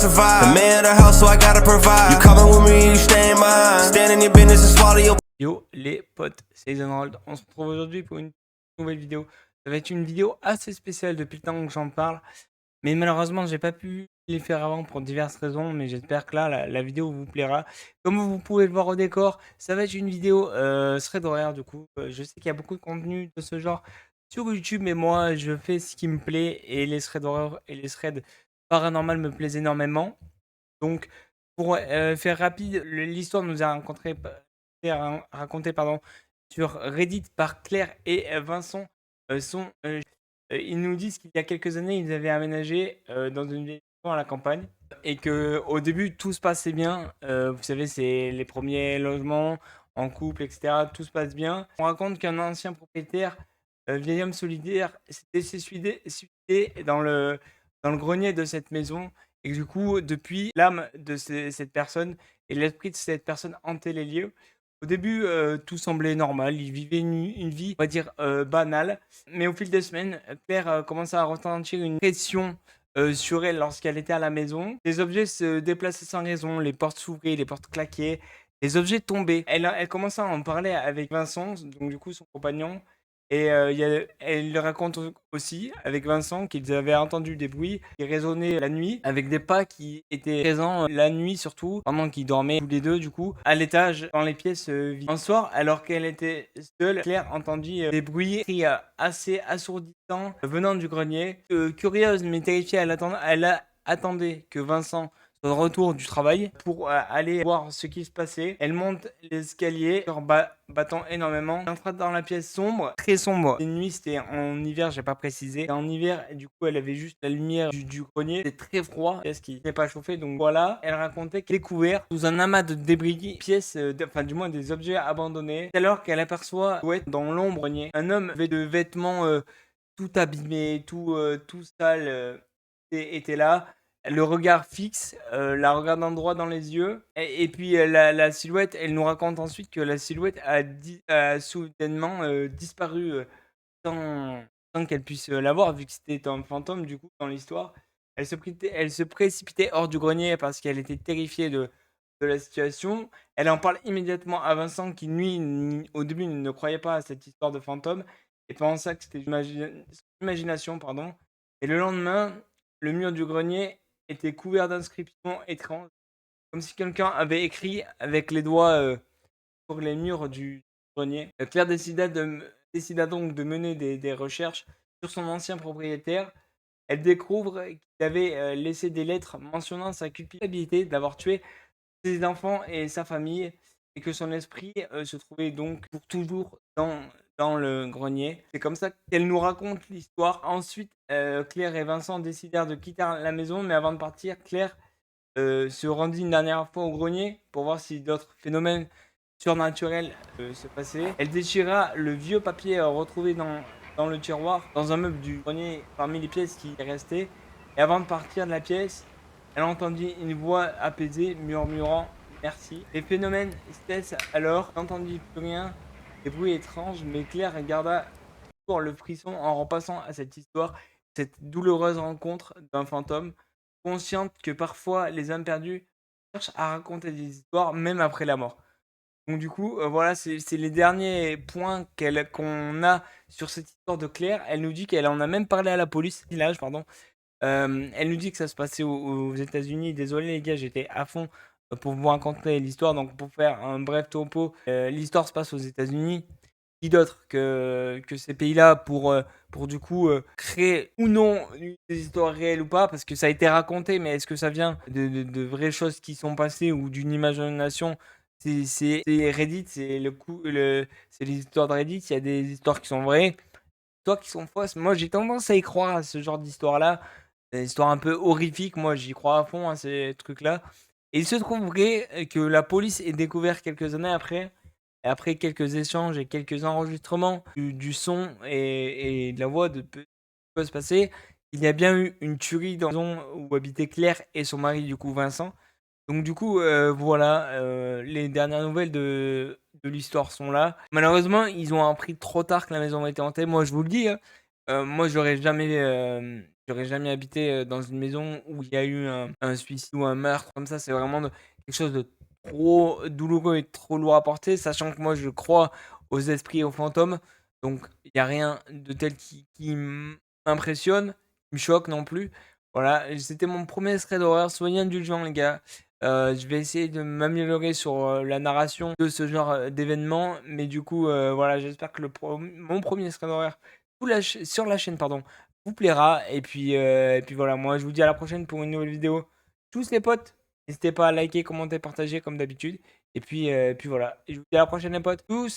survive. The man of the house, so I gotta provide. You coming with me, you staying mine. Stand in your business and swallow your. Yo les potes, c'est Isonrold. On se retrouve aujourd'hui pour une nouvelle vidéo. Ça va être une vidéo assez spéciale depuis le temps que j'en parle. Mais malheureusement, j'ai pas pu les faire avant pour diverses raisons. Mais j'espère que là, la vidéo vous plaira. Comme vous pouvez le voir au décor, ça va être une vidéo thread horaire du coup. Je sais qu'il y a beaucoup de contenu de ce genre sur YouTube. Mais moi, je fais ce qui me plaît. Et les threads horaires et les threads paranormal me plaisent énormément. Donc, pour faire rapide, l'histoire nous a raconté sur Reddit par Claire et Vincent. Ils nous disent qu'il y a quelques années, ils avaient aménagé dans une maison à la campagne et que au début tout se passait bien. Vous savez, c'est les premiers logements en couple, etc. Tout se passe bien. On raconte qu'un ancien propriétaire, vieil homme solidaire, s'était suicidé dans le grenier de cette maison. Et du coup, depuis, l'âme de cette personne et l'esprit de cette personne hantaient les lieux. Au début, tout semblait normal. Il vivait une vie, on va dire, banale. Mais au fil des semaines, Claire commençait à ressentir une pression sur elle lorsqu'elle était à la maison. Les objets se déplaçaient sans raison, les portes s'ouvraient, les portes claquaient, les objets tombaient. Elle commençait à en parler avec Vincent, donc du coup son compagnon. Et elle le raconte aussi avec Vincent qu'ils avaient entendu des bruits qui résonnaient la nuit, avec des pas qui étaient présents la nuit surtout, pendant qu'ils dormaient tous les deux du coup, à l'étage, dans les pièces vides. Un soir, alors qu'elle était seule, Claire entendit des bruits assez assourdissants venant du grenier. Curieuse mais terrifiée, elle attendait que Vincent soit de retour du travail pour aller voir ce qui se passait. Elle monte l'escalier, cœur battant énormément. Elle entra dans la pièce sombre, très sombre. Une nuit, c'était en hiver, j'ai pas précisé. C'était en hiver, et du coup, elle avait juste la lumière du grenier. C'était très froid, pièce qui n'est pas chauffée. Donc voilà, elle racontait qu'elle découvert sous un amas de débris, pièces, enfin du moins des objets abandonnés. C'est alors qu'elle aperçoit dans l'ombre grenier un homme avec de vêtements tout abîmés, tout sale, était là. Le regard fixe, la regardant droit dans les yeux. Et puis la silhouette, elle nous raconte ensuite que la silhouette a soudainement disparu sans qu'elle puisse la voir, vu que c'était un fantôme du coup dans l'histoire. Elle se précipitait hors du grenier parce qu'elle était terrifiée de la situation. Elle en parle immédiatement à Vincent qui, lui, au début, ne croyait pas à cette histoire de fantôme et pensait que c'était une imagination, pardon. Et le lendemain, le mur du grenier était couvert d'inscriptions étranges, comme si quelqu'un avait écrit avec les doigts sur les murs du grenier. Claire décida donc de mener des recherches sur son ancien propriétaire. Elle découvre qu'il avait laissé des lettres mentionnant sa culpabilité d'avoir tué ses enfants et sa famille, et que son esprit se trouvait donc pour toujours dans le grenier. C'est comme ça qu'elle nous raconte l'histoire. Ensuite, Claire et Vincent décidèrent de quitter la maison, mais avant de partir, Claire se rendit une dernière fois au grenier pour voir si d'autres phénomènes surnaturels se passaient. Elle déchira le vieux papier retrouvé dans le tiroir, dans un meuble du grenier parmi les pièces qui restaient. Et avant de partir de la pièce, elle entendit une voix apaisée murmurant merci. Les phénomènes cessent alors, elle n'entendit plus rien, des bruits étranges, mais Claire garda toujours le frisson en repassant à cette histoire, cette douloureuse rencontre d'un fantôme, consciente que parfois les âmes perdues cherchent à raconter des histoires même après la mort. Donc du coup, voilà, c'est les derniers points qu'on a sur cette histoire de Claire. Elle nous dit qu'elle en a même parlé à la police, village, pardon. Elle nous dit que ça se passait aux États-Unis. Désolé les gars, j'étais à fond pour vous raconter l'histoire. Donc pour faire un bref topo, l'histoire se passe aux États-Unis. Qui d'autre que ces pays-là pour du coup créer ou non des histoires réelles ou pas, parce que ça a été raconté, mais est-ce que ça vient de vraies choses qui sont passées ou d'une imagination? C'est Reddit, c'est les histoires de Reddit. Il y a des histoires qui sont vraies, des histoires qui sont fausses. Moi, j'ai tendance à y croire à ce genre d'histoire-là. Des histoires un peu horrifiques, moi j'y crois à fond à ces trucs-là. Et il se trouverait que la police ait découvert quelques années après, et après quelques échanges et quelques enregistrements du son et de la voix de ce qui peut se passer, il y a bien eu une tuerie dans la maison où habitaient Claire et son mari, du coup Vincent. Donc du coup, voilà, les dernières nouvelles de l'histoire sont là. Malheureusement, ils ont appris trop tard que la maison était hantée. Moi, je vous le dis, hein, moi, J'aurais jamais habité dans une maison où il y a eu un suicide ou un meurtre comme ça. C'est vraiment quelque chose de trop douloureux et trop lourd à porter, sachant que moi je crois aux esprits et aux fantômes. Donc il n'y a rien de tel qui m'impressionne, qui me choque non plus. Voilà, c'était mon premier extrait d'horreur. Soyez indulgents, les gars. Je vais essayer de m'améliorer sur la narration de ce genre d'événements. Mais du coup, voilà, j'espère que mon premier extrait d'horreur sur la chaîne, pardon, vous plaira. Et puis voilà, moi je vous dis à la prochaine pour une nouvelle vidéo. Tous les potes, n'hésitez pas à liker, commenter, partager comme d'habitude. Et puis voilà, et je vous dis à la prochaine les potes. Tous.